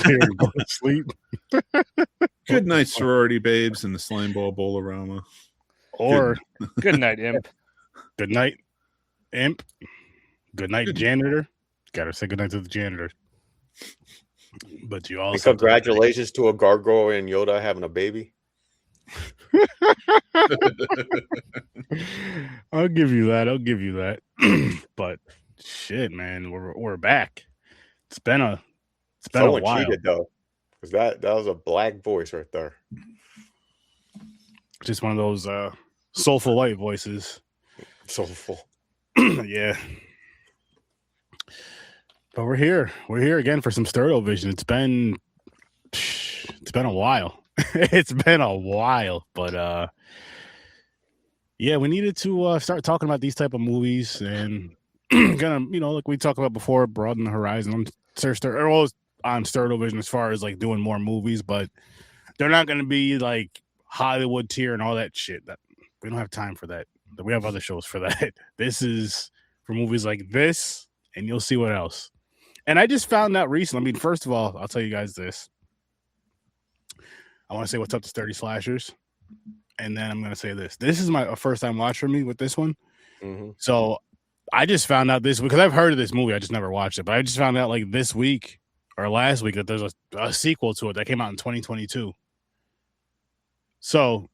here and go to sleep. Good night, sorority babes, and the Slimeball Bowl-O-Rama. Or good night, Imp. Good night, Imp. Good night, janitor. Gotta say good night to the janitor. But you also congratulations to a gargoyle and Yoda having a baby. I'll give you that. But shit, man, we're back. It's been a while. Cheated though, because that was a black voice right there. Just one of those soulful white voices. Soulful. Yeah. But we're here. We're here again for some Sturd-O-Vision. It's been a while. It's been a while, but yeah, we needed to start talking about these type of movies and gonna, like we talked about before, broaden the horizon on Sturd-O-Vision as far as like doing more movies, but they're not gonna be like Hollywood tier and all that shit. That we don't have time for that. We have other shows for that. This is for movies like this, and you'll see what else. And I just found out recently. I mean, first of all, I'll tell you guys this. I want to say what's up to Sturdy Slashers, and then I'm going to say this. This is my first time watch for me with this one. Mm-hmm. So I just found out this because I've heard of this movie. I just never watched it, but I just found out like this week or last week that there's a sequel to it that came out in 2022. So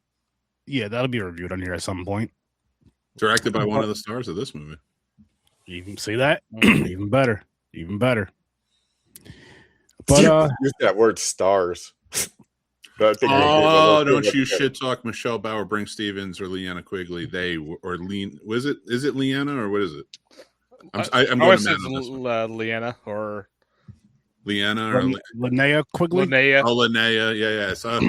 yeah, that'll be reviewed on here at some point. Directed by one of the stars of this movie. You can see that? Even better. But use that word stars. Don't you shit talk Michelle Bauer, Brinke Stevens, or Linnea Quigley. Is it Linnea or what is it? I'm going to Linnea or Linnea Quigley. Linnea. Yeah. So,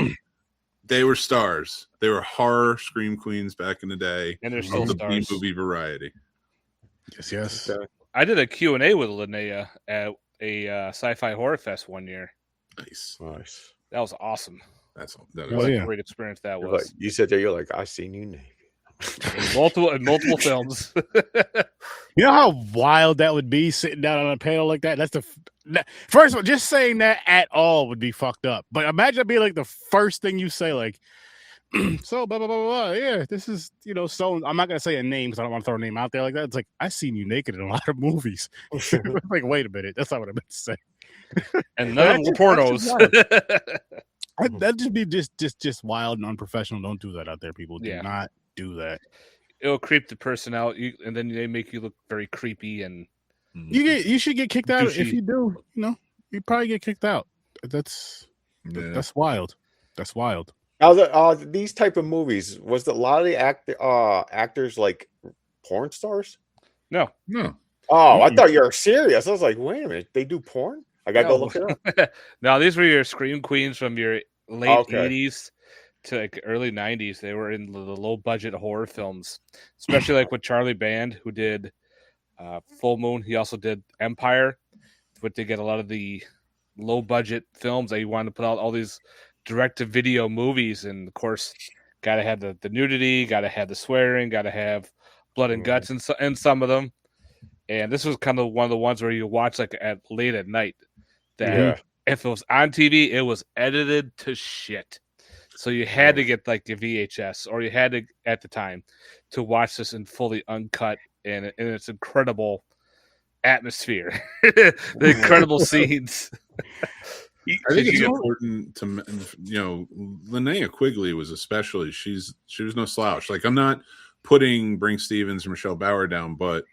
they were stars. They were horror scream queens back in the day. And they're still stars. The movie variety. Yes. I did a Q&A with Linnea at a sci-fi horror fest one year. Nice. That was awesome. That was a great experience. That was. Like, you said that you're like, I seen you naked. in multiple films. You know how wild that would be sitting down on a panel like that? That's first of all, just saying that at all would be fucked up. But imagine it being like the first thing you say, like, so blah blah blah blah. Yeah, this is so. I'm not gonna say a name because I don't want to throw a name out there like that. It's like I seen you naked in a lot of movies. Like, wait a minute, that's not what I meant to say. And none of them were pornos. That'd just be just wild and unprofessional. Don't do that out there, people. Do not do that. It'll creep the person out, and then they make you look very creepy. And you should get kicked out if you do. You probably get kicked out. That's wild. That's wild. Now, these type of movies, was a lot of the actors like porn stars? No. Oh, I thought you were serious. I was like, wait a minute, they do porn? I gotta go look it up. No, these were your scream queens from your late 80s to like early 90s. They were in the low budget horror films, especially like with Charlie Band, who did Full Moon. He also did Empire, but they get a lot of the low budget films that he wanted to put out all these direct-to-video movies, and of course, gotta have the nudity, gotta have the swearing, gotta have blood and guts in some of them. And this was kind of one of the ones where you watch like late at night. That if it was on TV, it was edited to shit. So you had to get like the VHS, or you had to at the time to watch this in fully uncut and its incredible atmosphere, the incredible scenes. I think it's important to Linnea Quigley was especially she was no slouch. Like, I'm not putting Brinke Stevens or Michelle Bauer down, but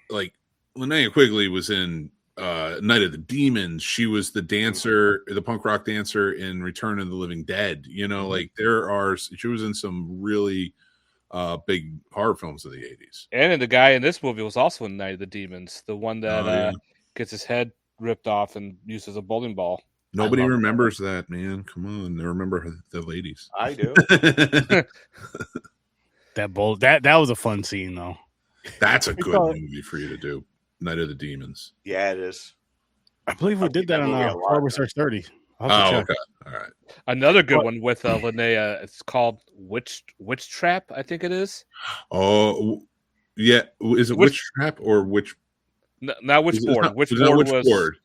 like Linnea Quigley was in Night of the Demons. She was the dancer, the punk rock dancer in Return of the Living Dead. Like she was in some really big horror films of the 80s. And the guy in this movie was also in Night of the Demons, the one that gets his head ripped off and used as a bowling ball. Nobody remembers that, man. Come on, they remember the ladies. I do. That was a fun scene, though. That's a good movie for you to do. Night of the Demons. Yeah, it is. I believe we did that on Horror Research 30. Okay. All right. Another good one with Linnea. It's called Witch Trap, I think it is. Oh, yeah. Is it Witch Trap or Witch? Not Witchboard. Witchboard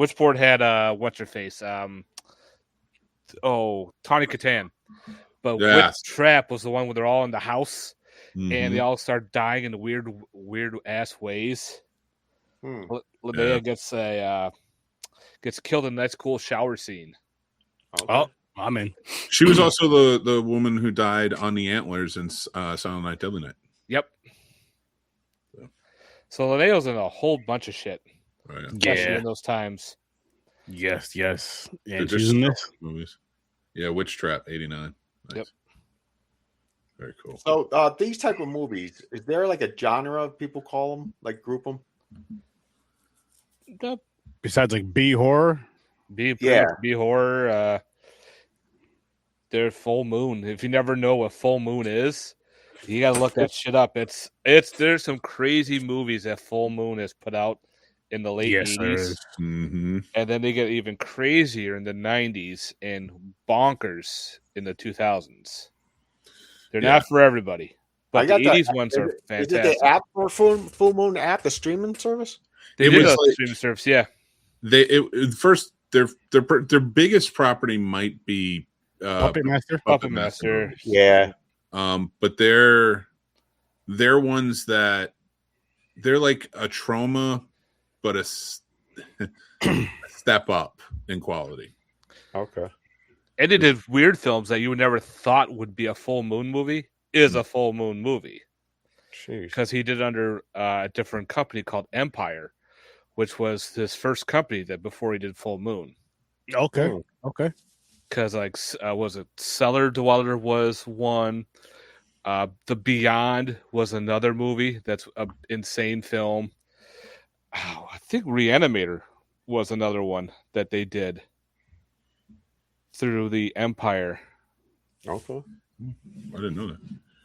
Witchboard had what's her face? Tawny Katan. But Witch Trap was the one where they're all in the house and they all start dying in weird ass ways. Linnea gets killed in a nice cool shower scene. Okay. Oh, I'm in. She was also the woman who died on the antlers in Silent Night, Deadly Night. Yep. So Linnea's in a whole bunch of shit. Oh, yeah. Especially in those times. Yes. Yeah, she's in this movies. Yeah, Witch Trap, 89. Nice. Yep. Very cool. So these type of movies, is there like a genre people call them, like group them? Besides like B horror? B horror. They're full moon. If you never know what full moon is, you gotta look that shit up. There's some crazy movies that Full Moon has put out in the late 80s. And then they get even crazier in the 90s and bonkers in the 2000s. They're not for everybody. But the 80s ones are fantastic. Is it the app for Full Moon app, the streaming service? They did a streaming service, yeah. Their biggest property might be Puppet Master. Yeah. But they're ones that they're like a trauma, but a step up in quality. Okay. And they did weird films that you would never thought would be a full moon movie is a full moon movie. Because he did it under a different company called Empire, which was his first company that before he did Full Moon. Okay. Because was it Cellar Dweller was one. The Beyond was another movie that's an insane film. Oh, I think Reanimator was another one that they did through the Empire. Okay. I didn't know that.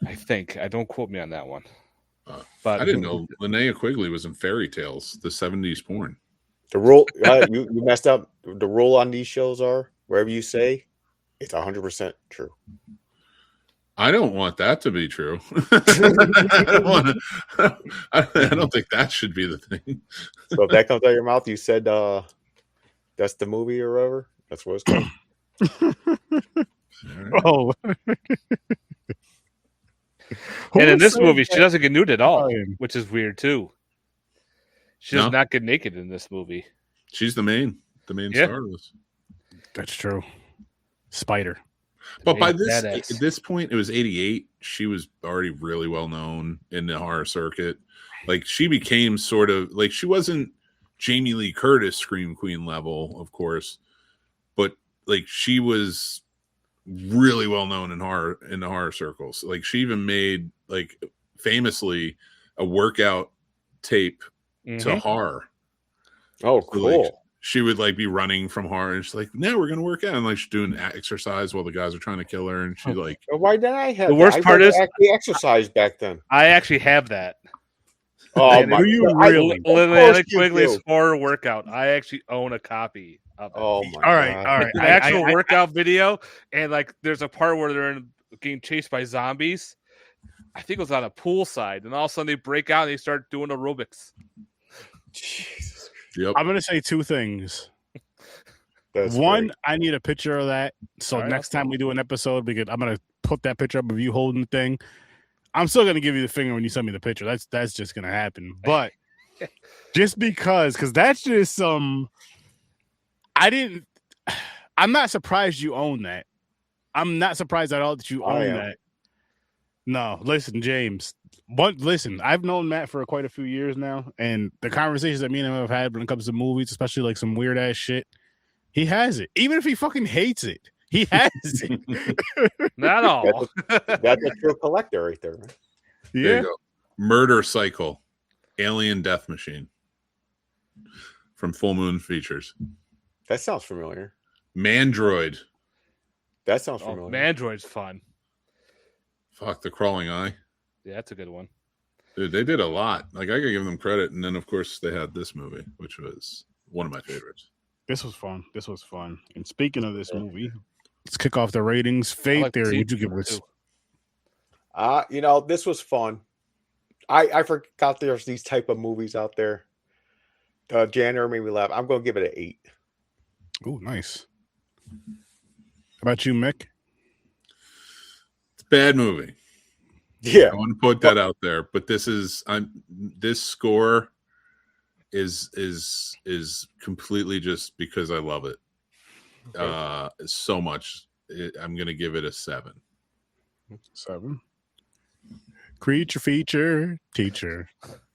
I think. I don't quote me on that one. But I didn't know Linnea Quigley was in Fairy Tales, the 70s porn. The rule you messed up. The rule on these shows are wherever you say, it's 100% true. I don't want that to be true. I don't think that should be the thing. So if that comes out of your mouth, you said that's the movie or whatever. That's what it's called. Oh. And in this movie, she doesn't get nude at all, which is weird too. She does not get naked in this movie. She's the main star of this. That's true. Spider. But by this point, it was 88. She was already really well known in the horror circuit. Like she became sort of like she wasn't Jamie Lee Curtis Scream Queen level, of course, but like she was really well known in the horror circles. Like she even made like famously a workout tape to horror. Oh, cool. So, like, she would like be running from horror and she's like, "No, we're gonna work out," and like she's doing exercise while the guys are trying to kill her, and she like. Why did I have the worst part is actually exercise back then? I actually have that. Oh my! You really? Linnea Quigley's horror workout. I actually own a copy of it. Oh my! All right. The actual workout video, and like there's a part where they're getting chased by zombies. I think it was on a poolside, and all of a sudden they break out and they start doing aerobics. Jesus. Yep. I'm gonna say two things. That's One, great. I need a picture of that. So next time we do an episode, I'm gonna put that picture up of you holding the thing. I'm still gonna give you the finger when you send me the picture. That's just gonna happen. But just because that's just some. I'm not surprised you own that. I'm not surprised at all that you own that. No, listen, James. Listen, I've known Matt for quite a few years now, and the conversations that me and him have had when it comes to movies, especially like some weird ass shit, he has it. Even if he fucking hates it, he has it. Not all. That's a true collector right there. Right? Yeah. There you go. Murder Cycle, Alien Death Machine from Full Moon Features. That sounds familiar. Mandroid. That sounds familiar. Mandroid's fun. Fuck, The Crawling Eye. Yeah, that's a good one. Dude, they did a lot. Like, I gotta give them credit. And then, of course, they had this movie, which was one of my favorites. This was fun. And speaking of this movie, let's kick off the ratings. Fate Theory, would you give this? This was fun. I forgot there's these type of movies out there. January made me laugh. I'm going to give it an 8. Oh, nice. How about you, Mick? It's a bad movie. Yeah, I want to put that out there, but this score is completely just because I love it so much. I'm going to give it a 7. 7. Creature feature teacher.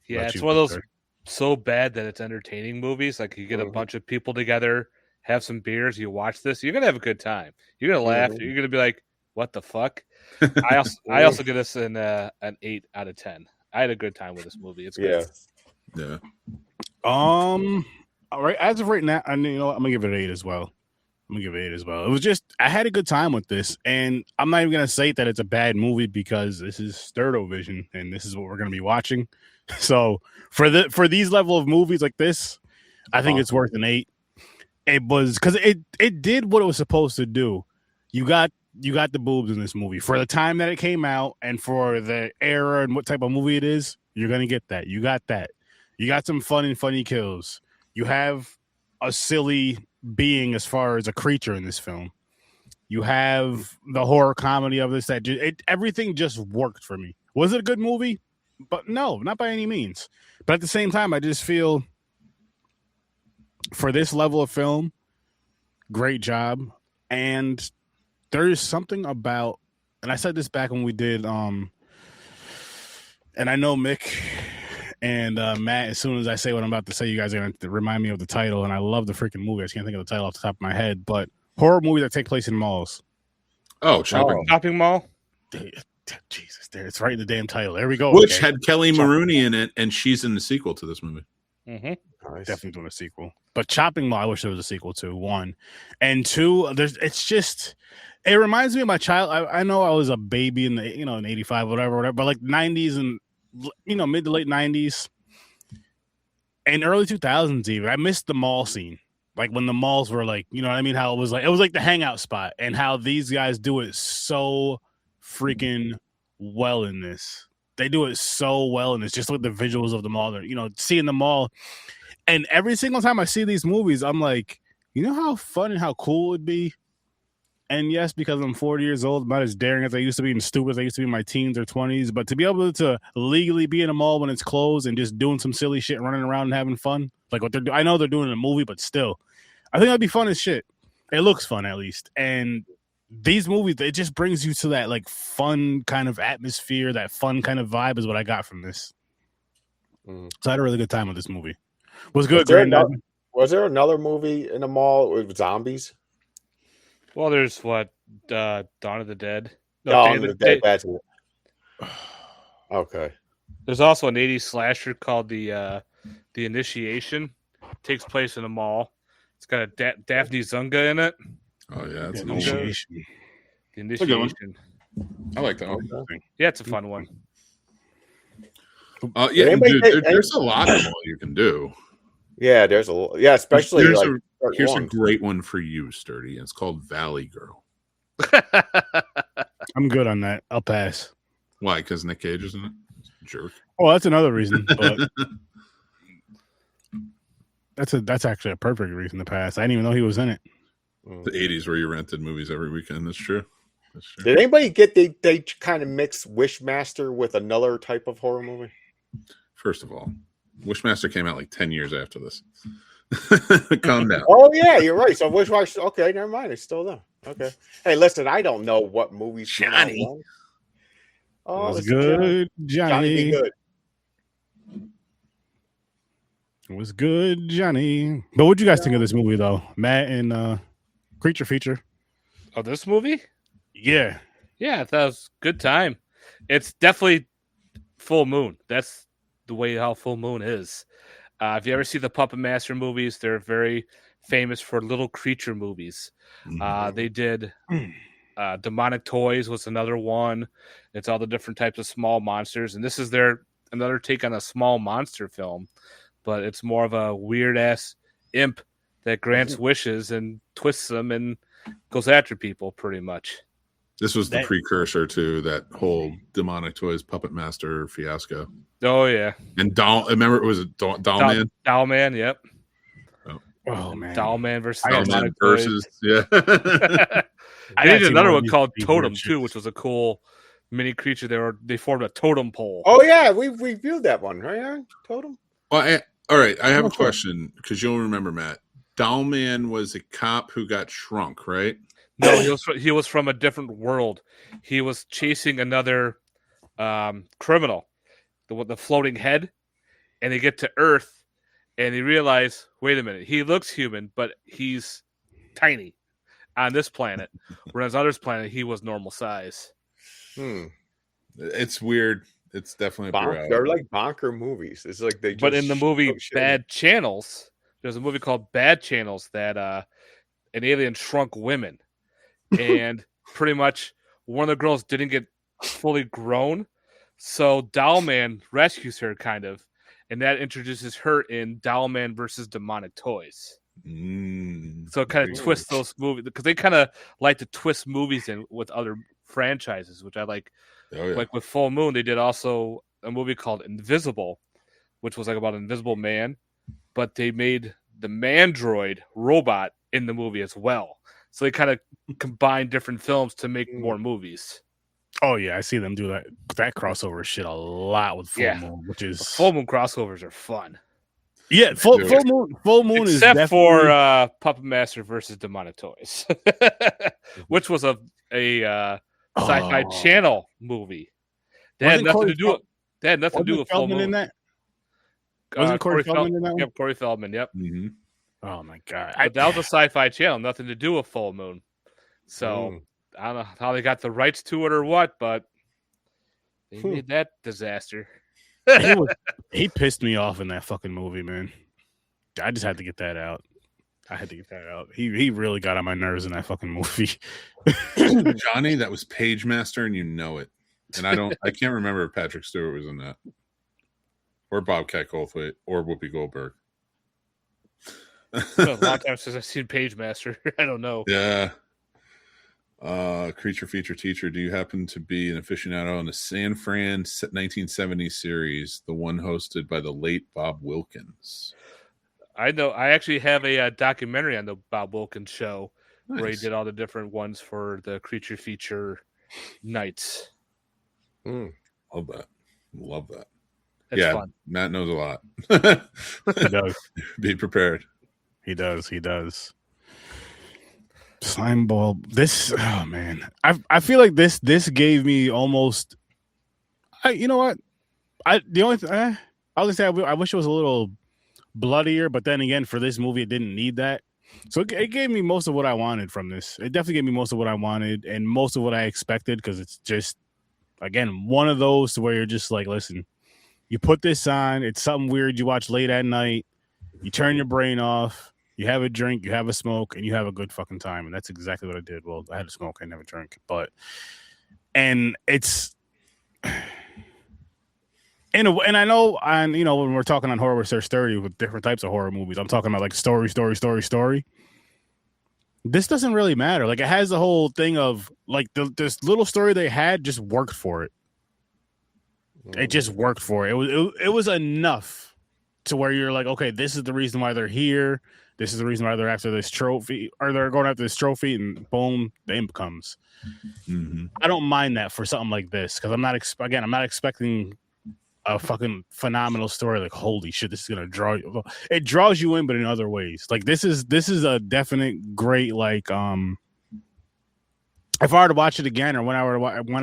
Yeah, it's one of those so bad that it's entertaining movies. Like you get a bunch of people together, have some beers, you watch this, you're gonna have a good time. You're gonna laugh. You're gonna be like, "What the fuck?" I also give this an 8 out of 10. I had a good time with this movie. It's good. Yeah. All right. As of right now, I'm gonna give it an 8 as well. It was just I had a good time with this, and I'm not even gonna say that it's a bad movie because this is Sturd-O-Vision, and this is what we're gonna be watching. So for these level of movies like this, I think it's worth an 8. It was because it did what it was supposed to do. You got the boobs in this movie for the time that it came out, and for the era and what type of movie it is. You're gonna get that. You got that. You got some fun and funny kills. You have a silly being as far as a creature in this film. You have the horror comedy of this everything just worked for me. Was it a good movie? But no, not by any means. But at the same time, I just feel for this level of film, great job. And there's something about, and I said this back when we did and I know Mick and Matt, as soon as I say what I'm about to say, you guys are going to remind me of the title. And I love the freaking movie. I just can't think of the title off the top of my head. But horror movies that take place in malls. Oh, Shopping Mall. Jesus, there it's right in the damn title. There we go. Which had Kelly Maroney in it, and she's in the sequel to this movie. Mm-hmm. Nice. Definitely doing a sequel. But Chopping Mall, I wish there was a sequel to 1. And 2, it reminds me of my child. I know I was a baby in the in 85, whatever, but like 90s and mid to late 90s and early 2000s even. I missed the mall scene. Like when the malls were like, you know what I mean? How it was like the hangout spot, and how these guys do it so freaking well in this. They do it so well in this, just with the visuals of the mall. Seeing the mall. And every single time I see these movies, I'm like, you know how fun and how cool it would be? And yes, because I'm 40 years old, I'm not as daring as I used to be and stupid as I used to be in my teens or 20s. But to be able to legally be in a mall when it's closed and just doing some silly shit, running around and having fun, like what they're doing. I know they're doing in a movie, but still, I think that'd be fun as shit. It looks fun, at least. And these movies, it just brings you to that like fun kind of atmosphere, that fun kind of vibe is what I got from this. So I had a really good time with this movie. Was good. Was there another movie in the mall with zombies? Well, there's Dawn of the Dead. Dawn of the Dead. That's it. Okay. There's also an 80s slasher called The Initiation. Takes place in a mall. It's got a Daphne Zunga in it. Oh yeah, it's Initiation. The Initiation. I like that one. Yeah, it's a fun one. There's a lot of them you can do. Yeah, there's a lot. Yeah, especially here's a great one for you, Sturdy. It's called Valley Girl. I'm good on that. I'll pass. Why? Because Nick Cage is in it? Jerk. Oh, that's another reason. But that's actually a perfect reason to pass. I didn't even know he was in it. The 80s where you rented movies every weekend. That's true. Did anybody get they kind of mix Wishmaster with another type of horror movie? First of all, Wishmaster came out like 10 years after this. Calm down. Oh yeah, you're right. So Wishmaster. Okay, never mind. It's still there. Okay. Hey, listen, I don't know what movies. Johnny. Oh, was good, Johnny. Be good. It was good, Johnny. But what'd you guys think of this movie, though? Matt and Creature Feature. Oh, this movie? Yeah. Yeah, that was a good time. It's definitely full moon. That's the way how full moon is. If you ever see the Puppet Master movies, they're very famous for little creature movies. They did Demonic Toys was another one. It's all the different types of small monsters. And this is another take on a small monster film. But it's more of a weird-ass imp that grants wishes and twists them and goes after people, pretty much. This was the precursor to that whole Demonic Toys Puppet Master fiasco. Oh yeah, and remember it was a Doll Man. Doll Man, yep. Oh man, Doll Man versus Demonic versus Toys. Yeah. I did another one called Totem too, which was a cool mini creature. They formed a totem pole. Oh yeah, we reviewed that one, right? Totem. Well, all right. I have a question because you'll remember, Matt. Doll Man was a cop who got shrunk, right? No, he was from a different world. He was chasing another criminal, the floating head, and they get to Earth, and they realize, wait a minute, he looks human, but he's tiny on this planet, whereas on this planet he was normal size. It's weird. It's definitely they're like bonker movies. It's like they. But in the movie Bad Channels, there's a movie called Bad Channels that an alien shrunk women, and pretty much one of the girls didn't get fully grown, so Doll Man rescues her, kind of, and that introduces her in Doll Man versus Demonic Toys. So it kind of twists those movies, because they kind of like to twist movies in with other franchises, which I like. Like with Full Moon, they did also a movie called Invisible, which was like about an invisible man, but they made the Mandroid robot in the movie as well. So they kind of combine different films to make more movies. Oh yeah, I see them do that crossover shit a lot with Full Moon, which is Full Moon crossovers are fun. Yeah, Full Moon is except for Puppet Master versus Demonic Toys, which was a Sci-Fi Channel movie. They had nothing to do with Full Moon. In that? Wasn't Corey Feldman in that one? Yep, Corey Feldman. Yep. Mm-hmm. Oh my god! But that was a Sci-Fi Channel, nothing to do with Full Moon. So I don't know how they got the rights to it or what, but they made that disaster. He pissed me off in that fucking movie, man. I just had to get that out. He really got on my nerves in that fucking movie. Johnny, that was Page Master, and you know it. And I can't remember if Patrick Stewart was in that, or Bobcat Goldthwait, or Whoopi Goldberg. It's been a long time since I've seen Page Master. I don't know. Yeah. Creature Feature Teacher. Do you happen to be an aficionado on the San Fran 1970s series, the one hosted by the late Bob Wilkins? I know. I actually have a documentary on the Bob Wilkins show where he did all the different ones for the Creature Feature nights. Love that. It's fun. Matt knows a lot. He does. Be prepared. He does. Slimeball. Oh man, I feel like this gave me almost. You know what? The only thing I was gonna say, I wish it was a little bloodier, but then again, for this movie, it didn't need that. So it gave me most of what I wanted from this. It definitely gave me most of what I wanted and most of what I expected, because it's just, again, one of those to where you're just like, listen, you put this on, it's something weird you watch late at night, you turn your brain off, you have a drink, you have a smoke, and you have a good fucking time. And that's exactly what I did. Well, I had a smoke, I never drank. And it's... And I know, when we're talking on Horror with Sir Sturdy with different types of horror movies, I'm talking about like story. This doesn't really matter. Like, it has the whole thing of like this little story they had just worked for it. It just worked for it. It was enough to where you're like, okay, this is the reason why they're here. This is the reason why they're after this trophy, or they're going after this trophy, and boom, the imp comes. Mm-hmm. I don't mind that for something like this, because I'm not expecting a fucking phenomenal story. Like, holy shit, this is gonna draw you. It draws you in, but in other ways. Like, this is a definite great, like, if I were to watch it again, or when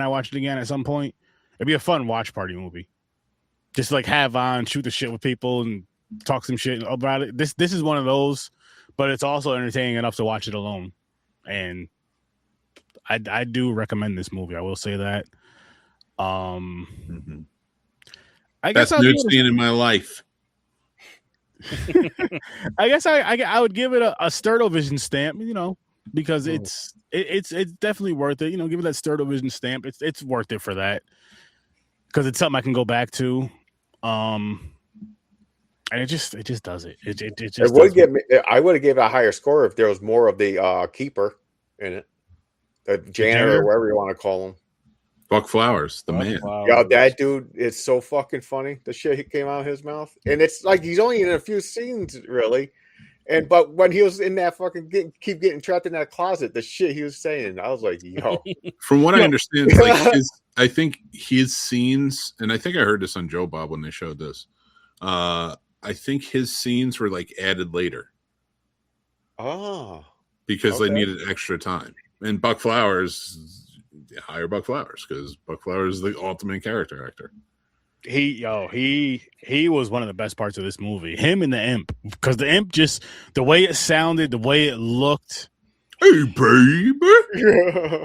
I watch it again at some point, it'd be a fun watch party movie. Just like have on, shoot the shit with people, and talk some shit about it. This is one of those, but it's also entertaining enough to watch it alone. And I do recommend this movie. I will say that. Mm-hmm. I guess Best nude scene in my life. I guess I would give it a Sturd-O-Vision stamp, because it's definitely worth it. Give it that Sturd-O-Vision stamp. It's worth it for that, because it's something I can go back to. And it just does it. It just I would have given it a higher score if there was more of the keeper in it. the janitor, or whatever you want to call him. Buck Flowers, the man. Yeah, that dude is so fucking funny. The shit he came out of his mouth, and it's like he's only in a few scenes, really. But when he was in that fucking keep getting trapped in that closet, the shit he was saying, I was like, yo. From what I understand, like I think his scenes, and I think I heard this on Joe Bob when they showed this. I think his scenes were like added later. Oh. Because they needed extra time. And Buck Flowers, hire Buck Flowers because Buck Flowers is the ultimate character actor. He was one of the best parts of this movie. Him and the Imp, because the Imp just the way it sounded, the way it looked, hey baby,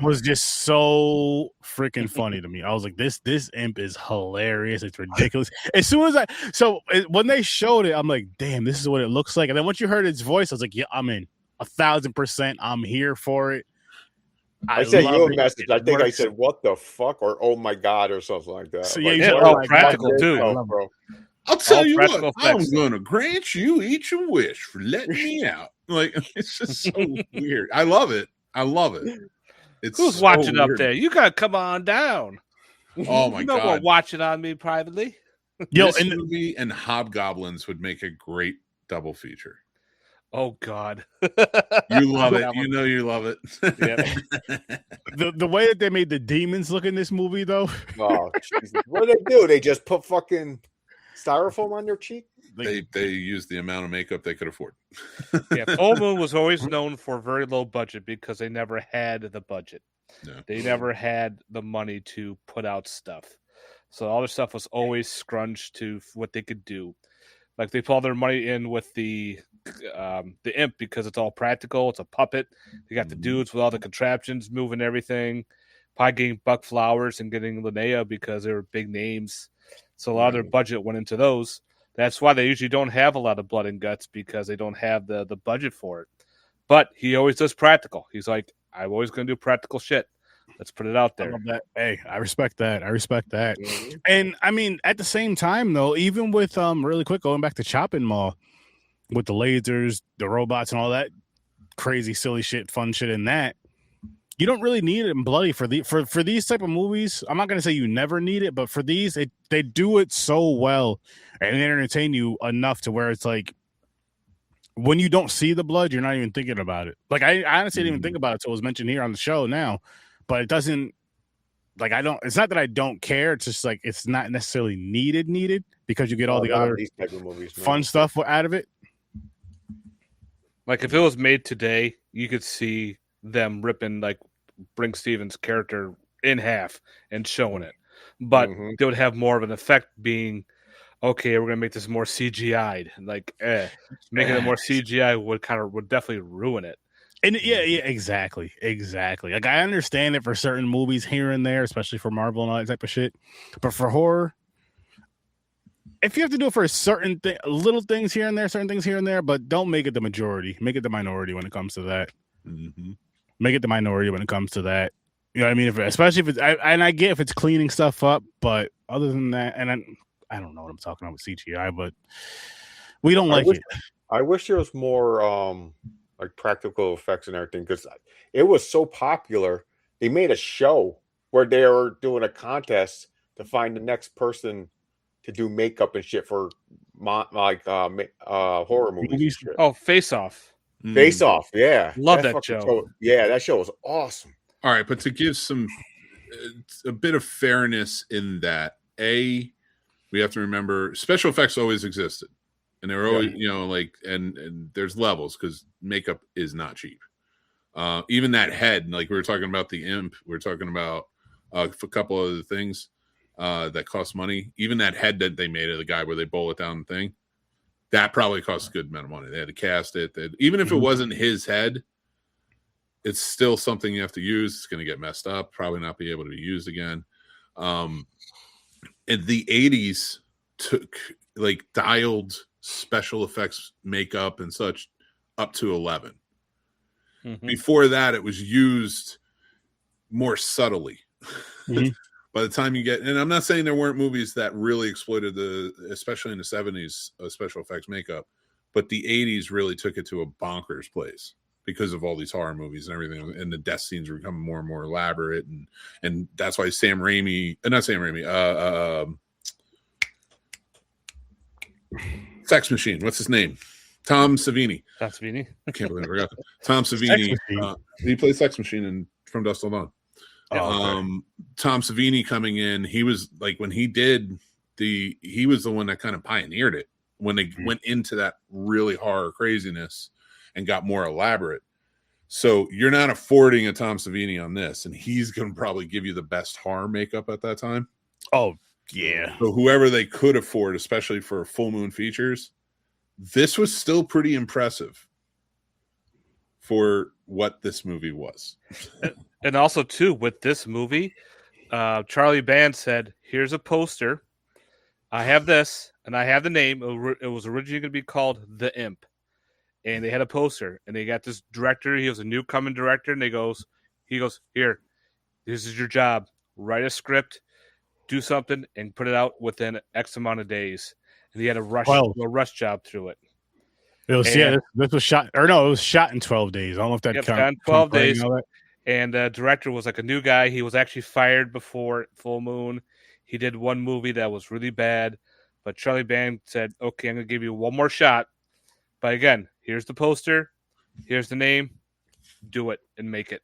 was just so freaking funny to me. I was like, this Imp is hilarious. It's ridiculous. As soon as when they showed it, I'm like, damn, this is what it looks like. And then once you heard its voice, I was like, yeah, I'm in 1,000%. I'm here for it. I sent you a message. I think I said, "What the fuck?" or "Oh my god," or something like that. So like, practical too, bro. I'll tell you what, I'm going to grant you each a wish for letting me out. Like, it's just so weird. I love it. It's who's so watching weird. up there? You gotta come on down. Oh my god, watching on me privately. This movie and Hobgoblins would make a great double feature. Oh God, you love it. You know you love it. The way that they made the demons look in this movie, though. Oh, Jesus. What do they do? They just put fucking styrofoam on their cheek. They used the amount of makeup they could afford. Yeah, Full Moon was always known for very low budget because they never had the budget. No. They never had the money to put out stuff, so all their stuff was always scrunched to what they could do. Like they put all their money in with the Imp because it's all practical. It's a puppet. They got the dudes with all the contraptions moving everything. Probably getting Buck Flowers and getting Linnea because they were big names. So a lot of their budget went into those. That's why they usually don't have a lot of blood and guts because they don't have the budget for it. But he always does practical. He's like, I'm always going to do practical shit. Let's put it out there. I love that. Hey, I respect that. Mm-hmm. And I mean, at the same time, though, even with really quick going back to Chopping Mall with the lasers, the robots, and all that crazy, silly shit, fun shit in that, you don't really need it in bloody for these type of movies. I'm not gonna say you never need it, but for these, they do it so well and they entertain you enough to where it's like when you don't see the blood, you're not even thinking about it. Like I honestly didn't even think about it until it was mentioned here on the show now. But it doesn't, like, it's not that I don't care. It's just like, it's not necessarily needed because you get all the other these type of movies, fun stuff out of it. Like if it was made today, you could see them ripping like Brinke Stevens' character in half and showing it. But they would have more of an effect being, okay, we're going to make this more CGI'd. Like, making it more CGI would definitely ruin it. And yeah, exactly. Like I understand it for certain movies here and there, especially for Marvel and all that type of shit. But for horror, if you have to do it for certain little things here and there, certain things here and there, but don't make it the majority. Make it the minority when it comes to that. Mm-hmm. Make it the minority when it comes to that. You know what I mean? Especially if it's, I get if it's cleaning stuff up, but other than that, and I don't know what I'm talking about with CGI, but we don't like it. I wish there was more like practical effects and everything because it was so popular. They made a show where they were doing a contest to find the next person to do makeup and shit for horror movies. Oh, Face Off. Face Off, yeah. Love that show. Yeah, that show was awesome. All right, but to give a bit of fairness in that, we have to remember special effects always existed. And they're always, and there's levels because makeup is not cheap. Even that head, like we were talking about the Imp, we were talking about a couple of other things that cost money. Even that head that they made of the guy where they bowl it down the thing, that probably cost a good amount of money. They had to cast it. Even if it wasn't his head, it's still something you have to use. It's going to get messed up, probably not be able to be used again. In the 80s, took dialed special effects makeup and such up to 11. Before that, it was used more subtly. By the time you get, and I'm not saying there weren't movies that really exploited especially in the 70s, special effects makeup, but the 80s really took it to a bonkers place. because of all these horror movies and everything, and the death scenes are becoming more and more elaborate, and that's why Sam Raimi, Sex Machine, what's his name? Tom Savini. Tom Savini. I can't believe I forgot that. Tom Savini. He played Sex Machine in From Dusk Till Dawn. Tom Savini coming in, he was like, when he did he was the one that kind of pioneered it when they went into that really horror craziness and got more elaborate. So you're not affording a Tom Savini on this, and he's going to probably give you the best horror makeup at that time. Oh, yeah. So whoever they could afford, especially for full moon features, this was still pretty impressive for what this movie was. And also, too, with this movie, Charlie Band said, here's a poster. I have this, and I have the name. It was originally going to be called The Imp. And they had a poster, and they got this director. He was a newcomer director, and he goes, here, this is your job. Write a script, do something, and put it out within X amount of days. And he had a rush job through it. It was, this was shot, it was shot in 12 days. I don't know if that counts. Shot in 12 days. And the director was like a new guy. He was actually fired before Full Moon. He did one movie that was really bad, but Charlie Band said, okay, I'm going to give you one more shot. But again, here's the poster. Here's the name. Do it and make it.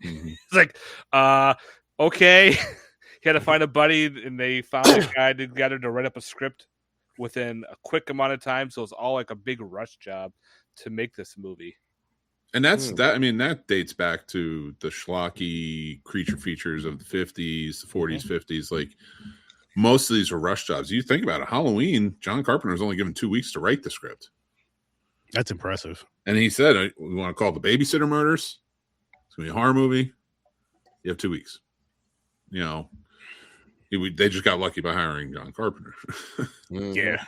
Mm-hmm. It's like, okay. He had to find a buddy, and they found a guy together to write up a script within a quick amount of time. So it's all like a big rush job to make this movie. And that dates back to the schlocky creature features of the 50s, the 40s, 50s. Like, most of these were rush jobs. You think about it, Halloween, John Carpenter was only given 2 weeks to write the script. That's impressive. And he said, we want to call it The Babysitter Murders. It's going to be a horror movie. You have 2 weeks. They just got lucky by hiring John Carpenter. Yeah.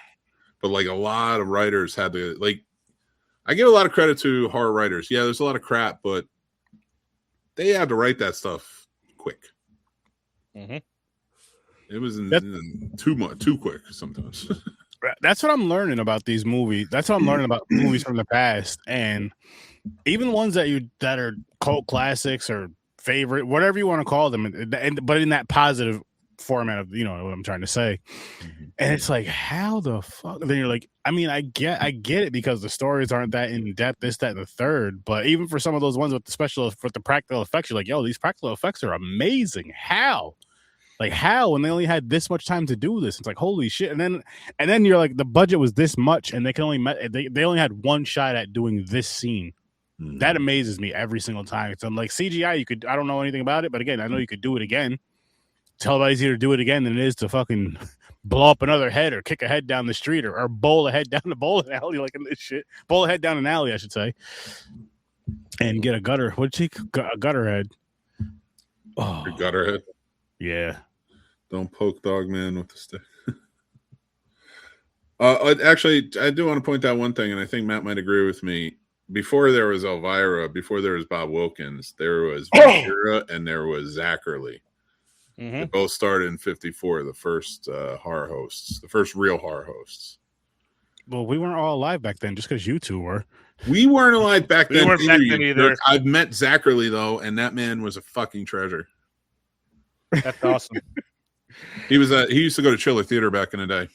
But like, a lot of writers had to, like, I give a lot of credit to horror writers. Yeah, there's a lot of crap, but they had to write that stuff quick. Mm-hmm. It was too quick sometimes. That's what I'm learning about these movies. That's what I'm learning about movies from the past, and even ones that are cult classics or favorite, whatever you want to call them, but in that positive format of what I'm trying to say. Mm-hmm. And it's like, how the fuck? Then you're like, I mean, I get it because the stories aren't that in depth, this, that, and the third. But even for some of those ones with the practical effects, you're like, yo, these practical effects are amazing. How? Like, how? When they only had this much time to do this, it's like, holy shit. And then you're like, the budget was this much, and they only had one shot at doing this scene. Mm-hmm. That amazes me every single time. So I'm like, CGI, I don't know anything about it, but again, I know you could do it again. It's hell easier to do it again than it is to fucking blow up another head or kick a head down the street or bowl a head down the bowling alley like in this shit. Bowl a head down an alley, I should say. And get a gutter. What'd she? A gutter head. Oh. A gutter head? Yeah. Don't poke Dogman with the stick. Actually, I do want to point out one thing, and I think Matt might agree with me. Before there was Elvira, before there was Bob Wilkins, there was Vera and there was Zachary. Mm-hmm. They both started in 1954, the first horror hosts, the first real horror hosts. Well, we weren't all alive back then, just because you two were. We weren't alive back then. We weren't back then either. I've met Zachary, though, and that man was a fucking treasure. That's awesome. He used to go to Chiller Theater back in the day.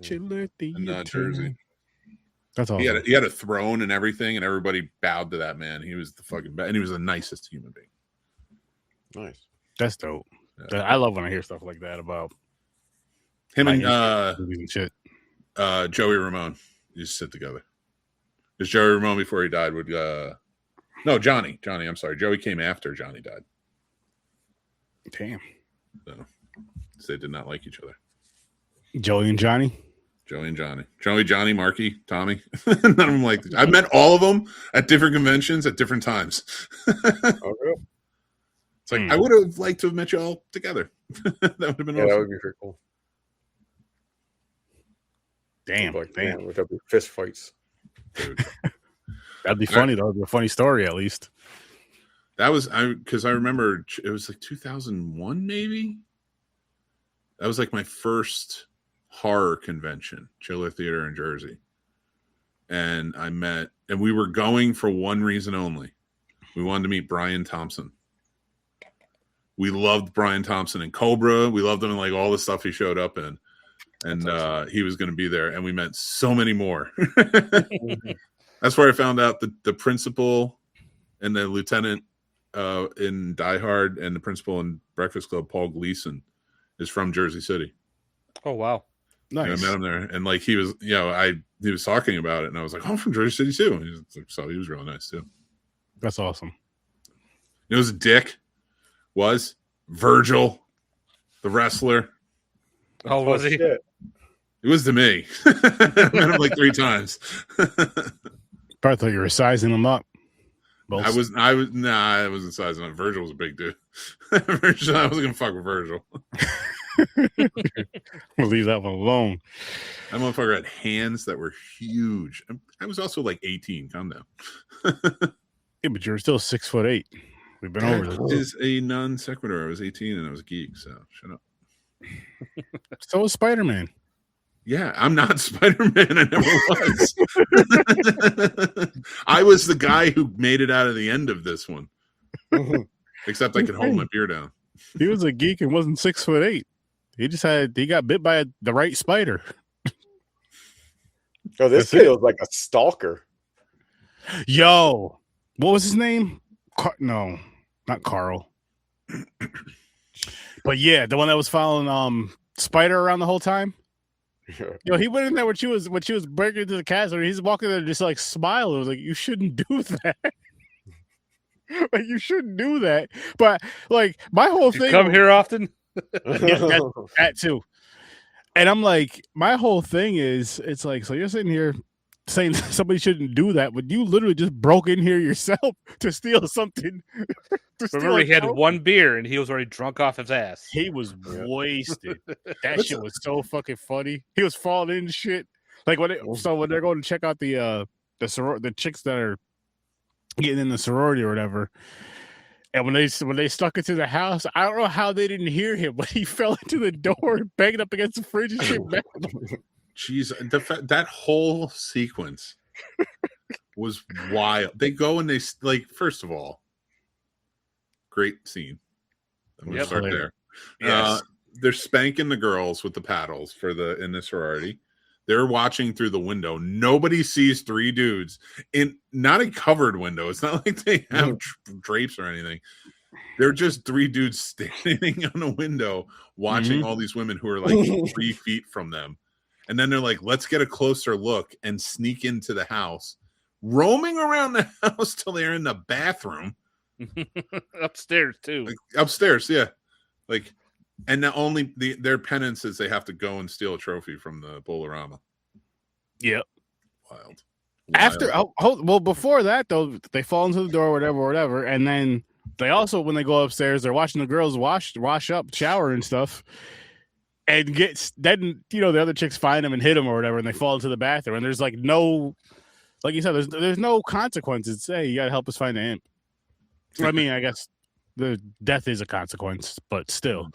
Chiller Theater. In Jersey. That's awesome. He had a throne and everything, and everybody bowed to that man. He was the fucking best, and he was the nicest human being. Nice. That's dope. Yeah. I love when I hear stuff like that about him and movies and shit. Joey Ramone used to sit together. Because Joey Ramone, before he died, would no, Johnny. I'm sorry. Joey came after Johnny died. Damn. So they did not like each other. Joey and Johnny. Johnny, Marky, Tommy. None of them liked it. I've met all of them at different conventions at different times. Okay. It's like, I would have liked to have met you all together. That would have been awesome. That would be pretty cool. Damn. Man, would that be fist fights? Dude. That'd be funny, though. It'd be a funny story, at least. That was, because I remember it was like 2001, maybe? That was like my first horror convention, Chiller Theater in Jersey. and we were going for one reason only. We wanted to meet Brian Thompson. We loved Brian Thompson in Cobra. We loved him in like all the stuff he showed up in. And he was going to be there. And we met so many more. That's where I found out that the principal and the lieutenant in Die Hard and the principal in Breakfast Club, Paul Gleason, is from Jersey City. Oh, wow. Nice. And I met him there. And like he was, he was talking about it. And I was like, oh, I'm from Jersey City too. And so he was really nice too. That's awesome. It was Dick. Was Virgil, the wrestler. Oh, was he? It was to me. I met him like 3 times. Probably thought you were sizing hthem up. I wasn't sizing up. Virgil was a big dude. Virgil, I wasn't gonna fuck with Virgil. We'll leave that one alone. That motherfucker had hands that were huge. I was also like 18. Calm down. Yeah, but you're still 6'8". We've been over this. Is a non sequitur. I was 18 and I was a geek, so shut up. So was Spider-Man. Yeah, I'm not Spider-Man. I never was. I was the guy who made it out of the end of this one. Except I could hold my beer down. He was a geek and wasn't 6'8". He got bit by the right spider. Oh, this kid was like a stalker. Yo, what was his name? No, not Carl. But yeah, the one that was following Spider around the whole time. Yo, he went in there when she was breaking into the castle. He's walking there just like smiling. I was like, you shouldn't do that. Like, you shouldn't do that. But like, my whole thing. Come here often. Yeah, that too. And I'm like, my whole thing is, it's like, so you're sitting here saying somebody shouldn't do that, but you literally just broke in here yourself to steal something. Remember, he had one beer and he was already drunk off his ass. He was wasted. That shit was so fucking funny. He was falling in shit. Like when they're going to check out the chicks that are getting in the sorority or whatever. And when they stuck into the house, I don't know how they didn't hear him, but he fell into the door, banging up against the fridge and shit. Jeez, that whole sequence was wild. They go and they like. First of all, great scene. I'm gonna start there. Yes. They're spanking the girls with the paddles in the sorority. They're watching through the window. Nobody sees 3 dudes in not a covered window. It's not like they have drapes or anything. They're just 3 dudes standing on a window watching all these women who are like 3 feet from them. And then they're like, let's get a closer look and sneak into the house, roaming around the house till they're in the bathroom. Upstairs, too. Like, upstairs, yeah. Like, and not only their penance is they have to go and steal a trophy from the Bowl-O-Rama. Yep. Wild. After, well, before that, though, they fall into the door, whatever. And then they also, when they go upstairs, they're watching the girls wash up, shower and stuff. And then the other chicks find them and hit them or whatever, and they fall into the bathroom. And there's like no, like you said, there's no consequences. Hey, you got to help us find the imp. I mean, I guess the death is a consequence, but still.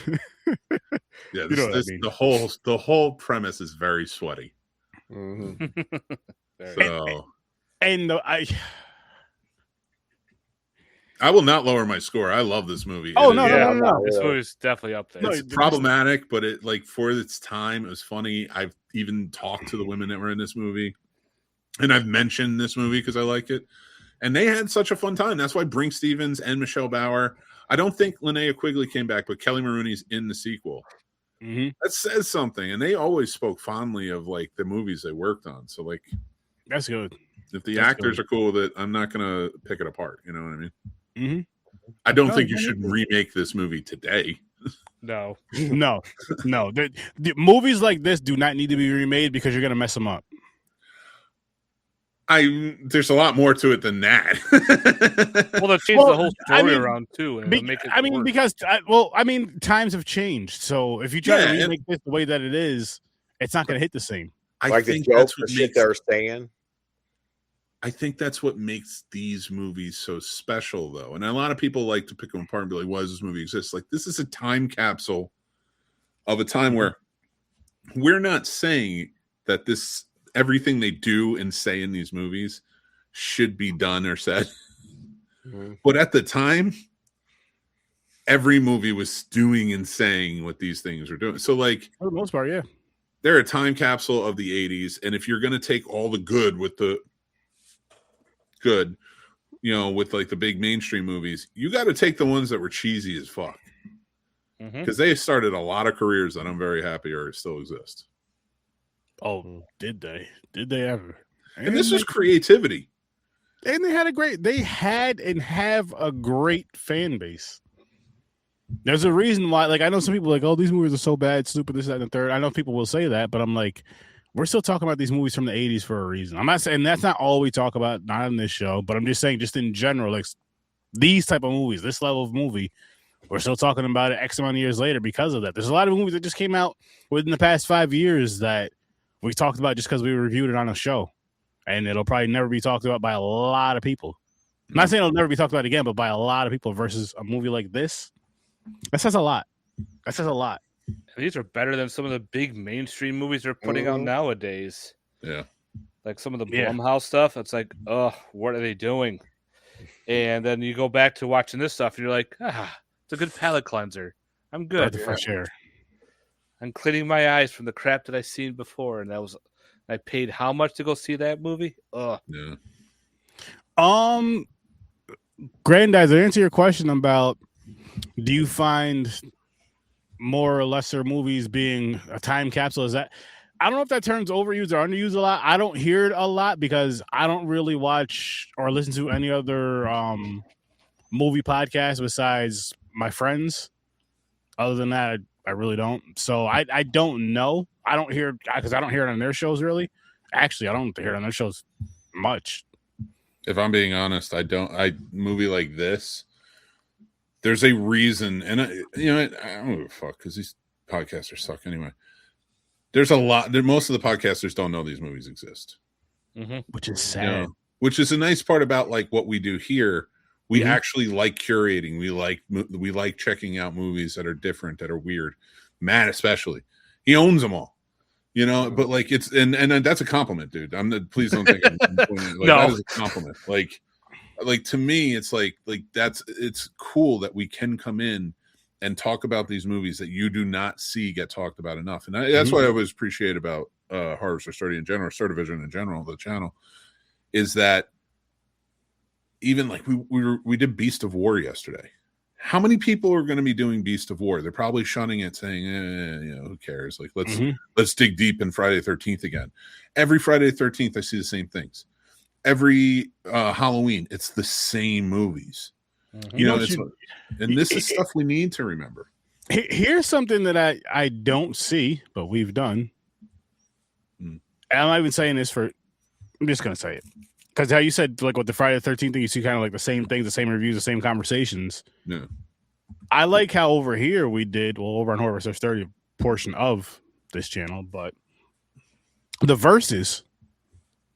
Yeah, You know what I mean. the whole premise is very sweaty. Mm-hmm. So, I will not lower my score. I love this movie. Oh, no. This movie's definitely up there. It's problematic, but it for its time, it was funny. I've even talked to the women that were in this movie, and I've mentioned this movie because I like it. And they had such a fun time. That's why Brinke Stevens and Michelle Bauer. I don't think Linnea Quigley came back, but Kelly Maroney's in the sequel. Mm-hmm. That says something. And they always spoke fondly of like the movies they worked on. So like, that's good. If the actors are cool with it, I'm not gonna pick it apart. You know what I mean? Mm-hmm. I don't think you should remake this movie today. No. The movies like this do not need to be remade because you're gonna mess them up. There's a lot more to it than that. Well, they've changed the whole story around too. And because times have changed. So if you try to remake this the way that it is, it's not going to hit the same. I think that's what shit they're saying. I think that's what makes these movies so special, though. And a lot of people like to pick them apart and be like, "Why does this movie exist?" Like, this is a time capsule of a time where we're not saying that this everything they do and say in these movies should be done or said. But at the time, every movie was doing and saying what these things were doing. So, like, for the most part, yeah, they're a time capsule of the 80s. And if you're going to take all the good with the good, you know, with like the big mainstream movies, you got to take the ones that were cheesy as fuck. Because they started a lot of careers that I'm very happy are still exist. Oh, did they? Did they ever? And this was creativity. And they had and have a great fan base. There's a reason why, like, I know some people are like, oh, these movies are so bad, stupid, this, that, and the third. I know people will say that, but I'm like, we're still talking about these movies from the 80s for a reason. I'm not saying that's not all we talk about, not on this show, but I'm just saying, just in general, like, these type of movies, this level of movie, we're still talking about it X amount of years later because of that. There's a lot of movies that just came out within the past 5 years that we talked about just because we reviewed it on a show. And it'll probably never be talked about by a lot of people. I'm not saying it'll never be talked about again, but by a lot of people versus a movie like this. That says a lot. That says a lot. These are better than some of the big mainstream movies they're putting out nowadays. Yeah. Like some of the Blumhouse stuff. It's like, oh, what are they doing? And then you go back to watching this stuff and you're like, it's a good palate cleanser. I'm good. The fresh air. I'm cleaning my eyes from the crap that I've seen before. And I paid how much to go see that movie? Ugh. Yeah. Granddad, to answer your question about do you find more or lesser movies being a time capsule, is that I don't know if that term's overused or underused a lot. I don't hear it a lot because I don't really watch or listen to any other movie podcasts besides my friends. Other than that, I really don't. So I don't know. I don't hear because I don't hear it on their shows really. Actually, I don't hear it on their shows much. If I'm being honest, movie like this, there's a reason, and I don't give a fuck because these podcasters suck anyway. There's a lot. Most of the podcasters don't know these movies exist, which is sad. Which is a nice part about like what we do here. We actually like curating. We like checking out movies that are different, that are weird. Matt especially, he owns them all. You know, but like it's and that's a compliment, dude. Please don't think I'm no. That is a compliment. Like to me, it's like it's cool that we can come in and talk about these movies that you do not see get talked about enough. And that's what I always appreciate about Harvester Sturdy in general, Sturd-O-Vision in general, the channel, is that even like we did Beast of War yesterday. How many people are going to be doing Beast of War? They're probably shunning it, saying, who cares? Like, let's dig deep in Friday the 13th again. Every Friday the 13th, I see the same things. Every Halloween, it's the same movies. You know, and this is stuff we need to remember. Here's something that I don't see, but we've done. And I'm not even saying this I'm just going to say it. Because how you said, like, with the Friday the 13th thing, you see kind of like the same things, the same reviews, the same conversations. Yeah. I like how over here we did, over on Horror Versus 30 portion of this channel, but the verses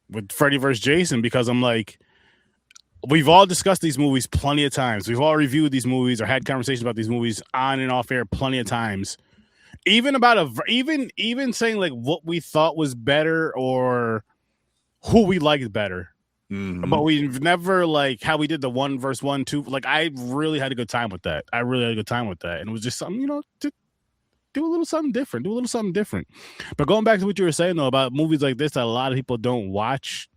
with Freddy vs. Jason, because I'm like, we've all discussed these movies plenty of times. We've all reviewed these movies or had conversations about these movies on and off air plenty of times. Even about even saying like what we thought was better or who we liked better. But we've never like how we did the 1 versus 1, 2. Like I really had a good time with that. And it was just something, to do a little something different. But going back to what you were saying though about movies like this that a lot of people don't watch,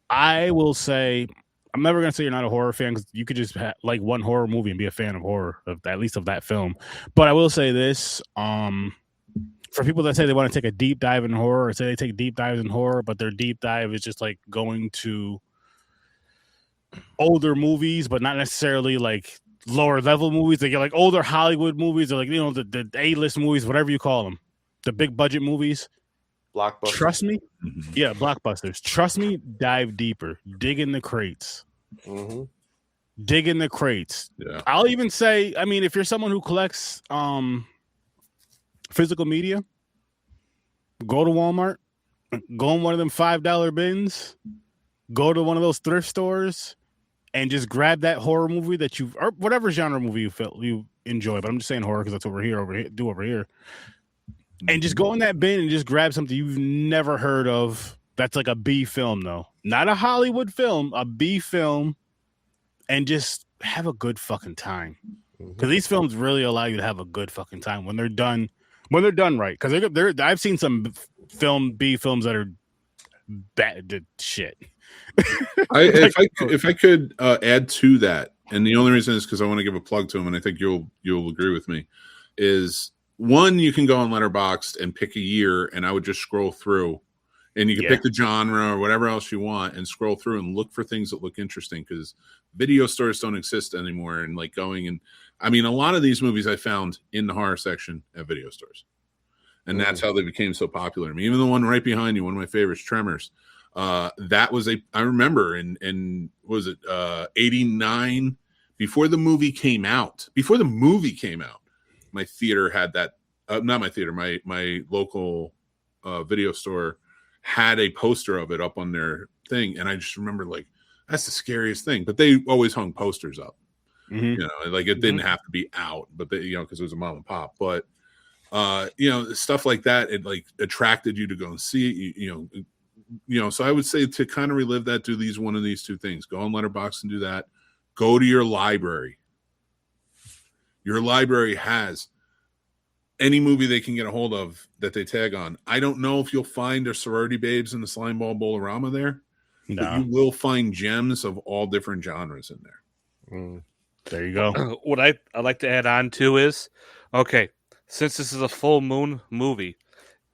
I will say I'm never gonna say you're not a horror fan because you could just like one horror movie and be a fan of horror, at least of that film. But I will say this: for people that say they want to take a deep dive in horror, or say they take deep dives in horror, but their deep dive is just like going to older movies, but not necessarily like lower level movies. They get like older Hollywood movies, or like the A-list movies, whatever you call them, the big budget movies. Blockbusters. Trust me, yeah, blockbusters. Trust me, dive deeper, dig in the crates. Dig in the crates. Yeah. I'll even say, I mean, if you're someone who collects physical media, go to Walmart, go in one of them $5 bins, go to one of those thrift stores, and just grab that horror movie that or whatever genre movie you enjoy. But I'm just saying horror because that's over here. And just go in that bin and just grab something you've never heard of. That's like a B film, though. Not a Hollywood film, a B film. And just have a good fucking time. Because these films really allow you to have a good fucking time when they're done right. Because I've seen some B films that are bad shit. If I could add to that, and the only reason is because I want to give a plug to him, and I think you'll agree with me, is one, you can go on Letterboxd and pick a year, and I would just scroll through, and you can pick the genre or whatever else you want, and scroll through and look for things that look interesting, because video stores don't exist anymore. And like going and I mean, a lot of these movies I found in the horror section at video stores, and that's how they became so popular. I mean, even the one right behind you, one of my favorites, Tremors. That was I remember in was it 89 before the movie came out. My theater had that. Not my theater. My local video store had a poster of it up on their thing, and I just remember like that's the scariest thing. But they always hung posters up. You know, like it didn't have to be out, but they, because it was a mom and pop. But stuff like that, it like attracted you to go and see it. So I would say to kind of relive that, do one of these two things: go on Letterboxd and do that. Go to your library. Your library has any movie they can get a hold of that they tag on. I don't know if you'll find a Sorority Babes and the Slimeball Bowl-O-Rama there, but you will find gems of all different genres in there. There you go. What I'd like to add on to is, okay, since this is a full moon movie,